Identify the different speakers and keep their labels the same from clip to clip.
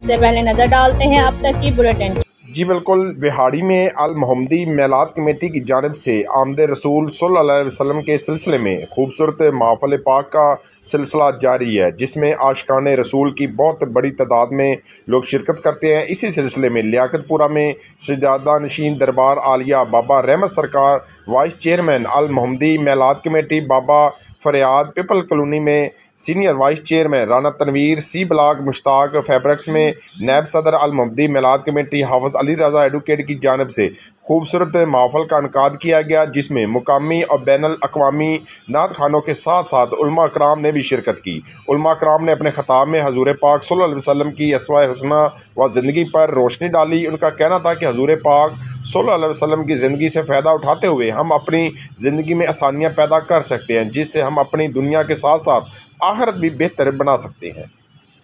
Speaker 1: سے پہلے نظر ڈالتے ہیں اب تک کی بلیٹن۔
Speaker 2: جی بالکل، وہاڑی میں المحمدی میلاد کمیٹی کی جانب سے آمد رسول صلی اللہ علیہ وسلم کے سلسلے میں خوبصورت محفل پاک کا سلسلہ جاری ہے، جس میں عاشقان رسول کی بہت بڑی تعداد میں لوگ شرکت کرتے ہیں۔ اسی سلسلے میں لیاقت پورہ میں سجادہ نشین دربار عالیہ بابا رحمت سرکار وائس چیئرمین المحمدی میلاد committee, Baba Faryad people colony میں senior vice chairman Rana Tanveer, C block Mushtaq fabrics میں نیب صدر المحمدی میلاد کمیٹی حافظ علی رضا ایڈوکیٹ کی جانب سے خوبصورت محفل کا انعقاد کیا گیا، جس میں مقامی اور بین الاقوامی نعت خوانوں کے ساتھ ساتھ علماء کرام نے بھی شرکت کی۔ علماء کرام نے اپنے خطاب میں حضور پاک صلی اللہ علیہ وسلم کی اسوہ حسنہ و زندگی پر روشنی ڈالی۔ ان کا کہنا تھا کہ حضور پاک صلی اللہ علیہ وسلم کی زندگی سے فائدہ اٹھاتے ہوئے ہم اپنی زندگی میں آسانیاں پیدا کر سکتے ہیں، جس سے ہم اپنی دنیا کے ساتھ ساتھ آخرت بھی بہتر بنا سکتے ہیں۔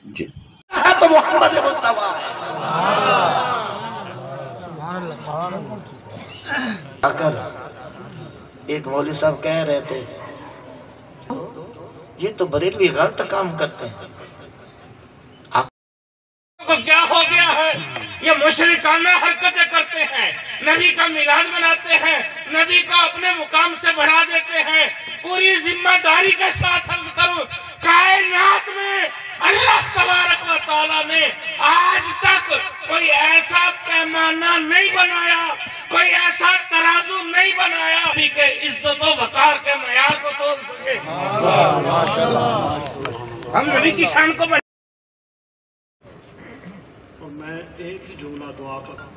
Speaker 2: جی
Speaker 3: تو محمد مصطفیٰ اگر ایک مولوی صاحب کہہ رہے تھے یہ تو بریلوی غلط کام کرتے ہیں،
Speaker 4: کو کیا ہو گیا ہے؟ یہ مشرکانہ حرکتیں کرتے ہیں، نبی کا میلاد مناتے ہیں، نبی کو اپنے مقام سے بڑھا دیتے ہیں۔ پوری ذمہ داری کے ساتھ عرض کروں، کائنات میں اللہ تبارک و تعالیٰ نے آج تک کوئی ایسا پیمانہ نہیں بنایا، کوئی ایسا ترازو نہیں بنایا نبی کے عزت و وقار کے معیار کو تول سکے۔ ہم نبی کی شان کو
Speaker 5: میں ایک ہی جملہ دعا کروں،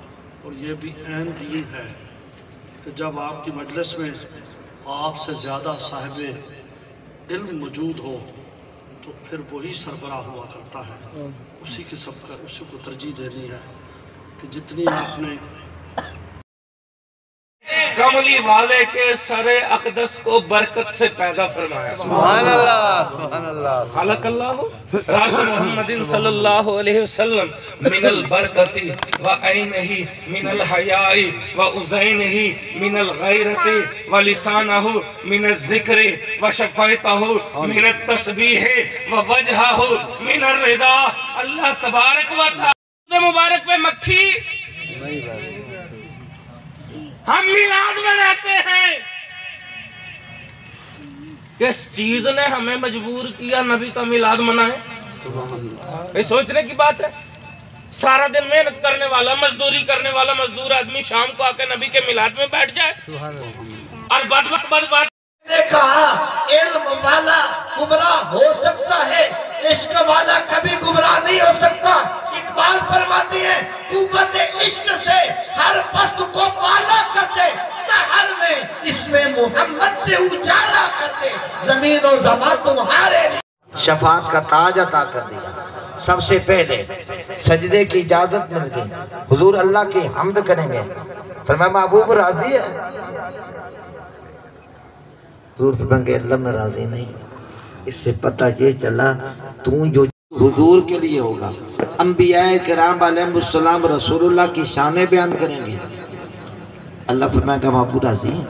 Speaker 5: اور یہ بھی عین دین ہے کہ جب آپ کی مجلس میں آپ سے زیادہ صاحب علم موجود ہو تو پھر وہی سربراہ ہوا کرتا ہے، اسی کی سب کر اسی کو ترجیح دینی ہے کہ جتنی آپ نے
Speaker 4: کملی والے کے سر اقدس کو برکت سے پیدا فرمایا۔
Speaker 6: سبحان اللہ، سبحان اللہ۔
Speaker 4: خلق اللہ راس محمد صلی اللہ علیہ وسلم من البرکتی و عینہی من الحیائی و اذینہی من الغیرتی و لسانہ من الذکر و شفیتہ من التسبیح و وجہہ من الرضا۔ اللہ تبارک و تعالی مبارک پہ مکھی ہم میلاد مناتے ہیں، کس چیز نے ہمیں مجبور کیا نبی کا میلاد منائیں؟ یہ سوچنے کی بات ہے۔ سارا دن محنت کرنے والا، مزدوری کرنے والا مزدور آدمی شام کو آ کے نبی کے میلاد میں بیٹھ جائے اور بد
Speaker 3: نے کہا علم والا گمراہ ہو سکتا ہے، عشق والا کبھی گمراہ نہیں ہو سکتا۔ اقبال فرماتی ہے قوت عشق سے ہر پست کو بالا کرتے، تہر میں اس میں محمد سے اجالا کرتے، زمین و زمان تمہارے شفاعت کا تاج عطا کر دیا۔ سب سے پہلے سجدے کی اجازت مل گئی، حضور اللہ کی حمد کریں گے، فرمایا محبوب راضی ہے؟ حضور فرمائیں گے اللہ میں راضی نہیں۔ اس سے پتہ یہ چلا تو جو حضور کے لیے ہوگا، انبیاء کرام علیہ السلام رسول اللہ کی شانیں بیان کریں گے، اللہ فرمائے گا محبوب راضی ہے؟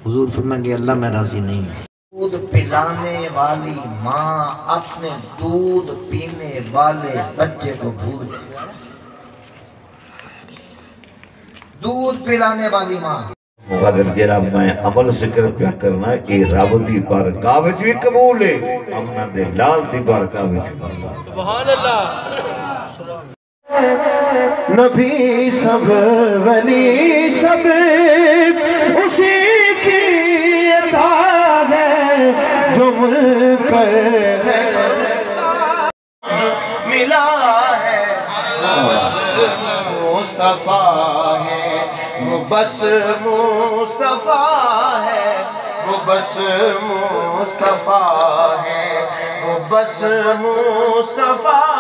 Speaker 3: حضور فرمائیں گے اللہ میں راضی نہیں ہوں۔ دودھ پلانے والی ماں اپنے دودھ پینے والے بچے کو بھول گئی۔ دودھ پلانے والی ماں
Speaker 7: مگر جرا میں عمل ذکر پہ کرنا کہ رب دی بارگاہ وچ بھی قبول ہے، امنا دے لال دی بارگاہ وچ بھی۔
Speaker 4: سبحان اللہ۔
Speaker 6: نبی سب ولی سب اسی کی عطا ہے جو مل کر ملا ہے، مصطفیٰ ہے وہ بس مصطفیٰ ہے، وہ بس مصطفیٰ ہے، وہ بس مصطفیٰ